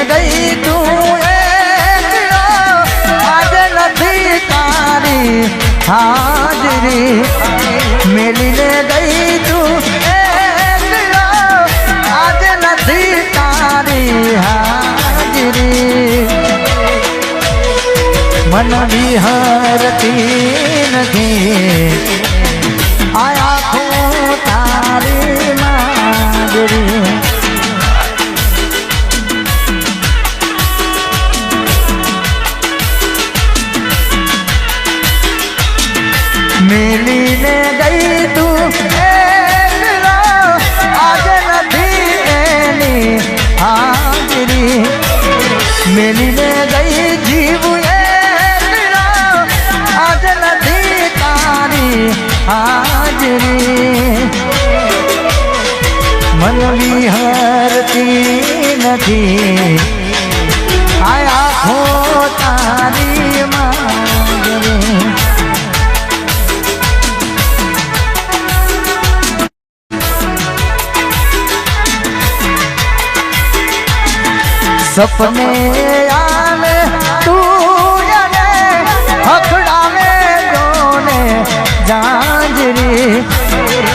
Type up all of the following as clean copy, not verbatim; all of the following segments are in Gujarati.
ગઈ તું આજે નથી તારી હાજરી મેલીને ગઈ તું આજે નથી તારી હાજરી મન વિહરતી નથી આયા ખો તારી માજરી મેલીને ગઈ તું આજે નથી એની હાજરી મેલીને ગઈ જીવું આજે નથી તારી હાજરી મન વિહરતી નથી આયા ખો તારી માજરી સપને આવે તું હકડાવે જોને જાંજરી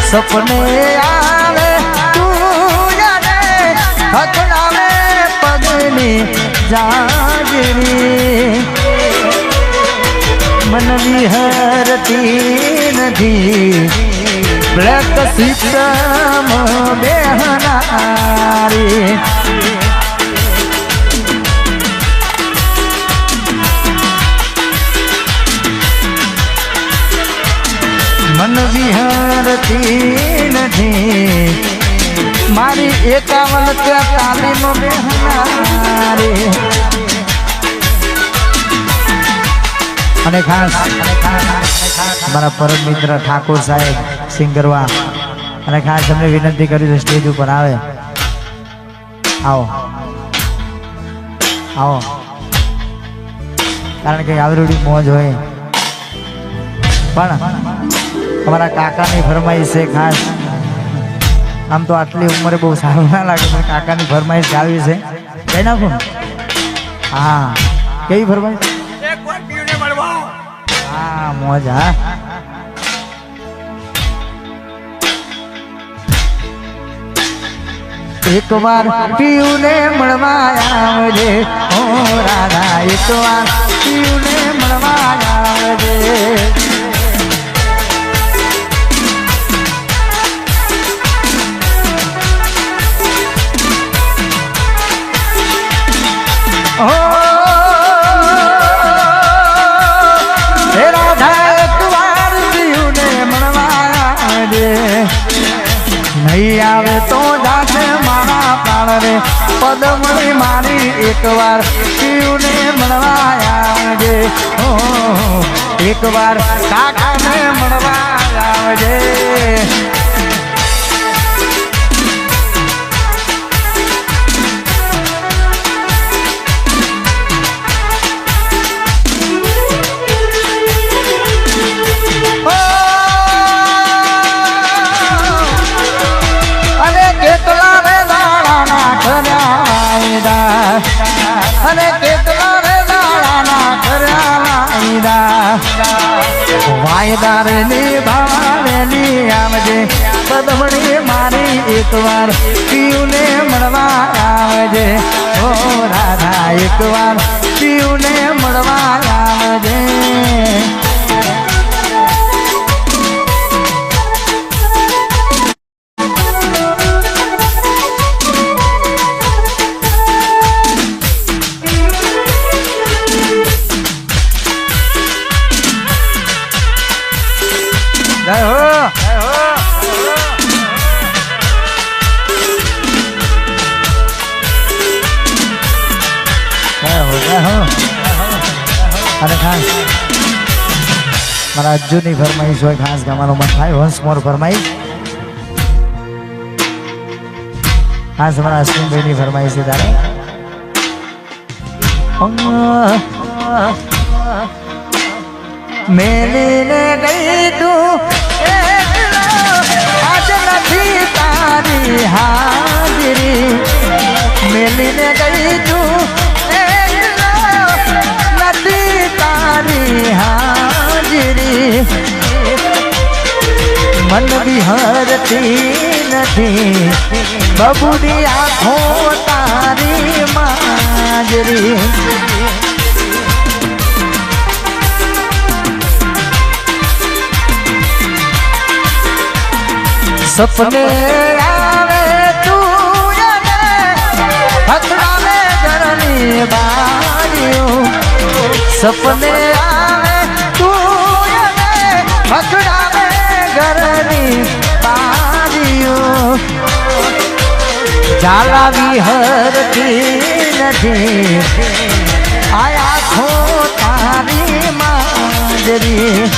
સપને આવે તું હકડાવે પગની જાંજરી મન વિહરતી નથી બ્લેક સિસ્ટમ બેહનારી મન વિહરતી નથી મારી 51 તાલીમ બેહનારી અને ખાસ મારા પરમ મિત્ર ઠાકોર સાહેબ સિંગરવા અને ખાસ અમને વિનંતી કરી છે સ્ટેજ ઉપર આવે આવો આવો કારણ કે આવડી મોજ હોય પણ અમારા કાકાની ફરમાઈશ છે ખાસ આમ તો આટલી ઉંમરે બહુ સારું ના લાગે પણ કાકાની ફરમાઈશ ગાવી છે કઈ નાખું હા કેવી ફરમાઈશ હા મોજ હા એક વાર પીયુને મળવા આવજે ઓ રાધા એક વાર પીયુને મળવા આવજે નહીં આવે તો જાશે મારા પ્રાણ રે પદમણી મારી એક વાર શિવને મળવા આવજે એક વાર કાકાને મળવા આવજે અને કેટલા રે દાડાના કર્યા વાયદાર નિભાવેલી આવજે પદમણી મારી એક વાર પીયુને મળવા આવજે ઓ રાધા એક વાર પીયુને મળવા આવજે જય હો જય હો જય હો અને ખાસ મારા અર્જુનની ફરમાઈશ હોય ખાસ ગાવાનું મન થાય વન્સ મોર ફરમાઈશ ખાસ મારા અશ્વિનભાઈની ફરમાઈશ છે તારે મેલીને ગઈ તું આજ નથી તારી હાજરી મેલીને ગઈ તું વિહરતી નથી બબુડી આંખો તારી માજરી સપને આવે તું ભગડાવે ઘરની બારીઓ સપને આવે તું ભગડાવે ઘરની બારીઓ ઝાલા વિહરતી નથી આ આંખો તારી માજરી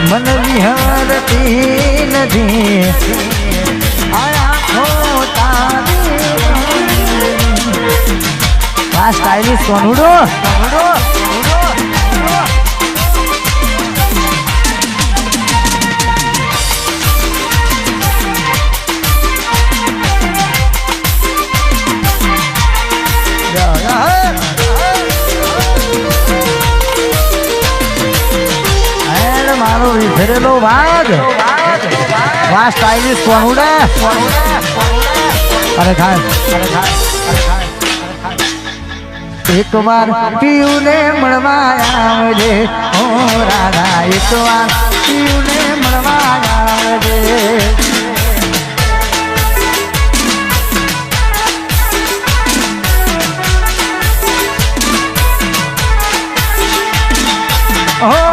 મન વિહરતી નથી આખો તારી આ સ્ટાઇલિશ સોનુડો મારો વિફરેલો વાઘ વાહ સ્ટાઇલિશ સોનુડા અરે ખાય એક વાર પીયુને મળવા આવજે ઓ રાધા એક વાર પીયુને મળવા આવજે ઓ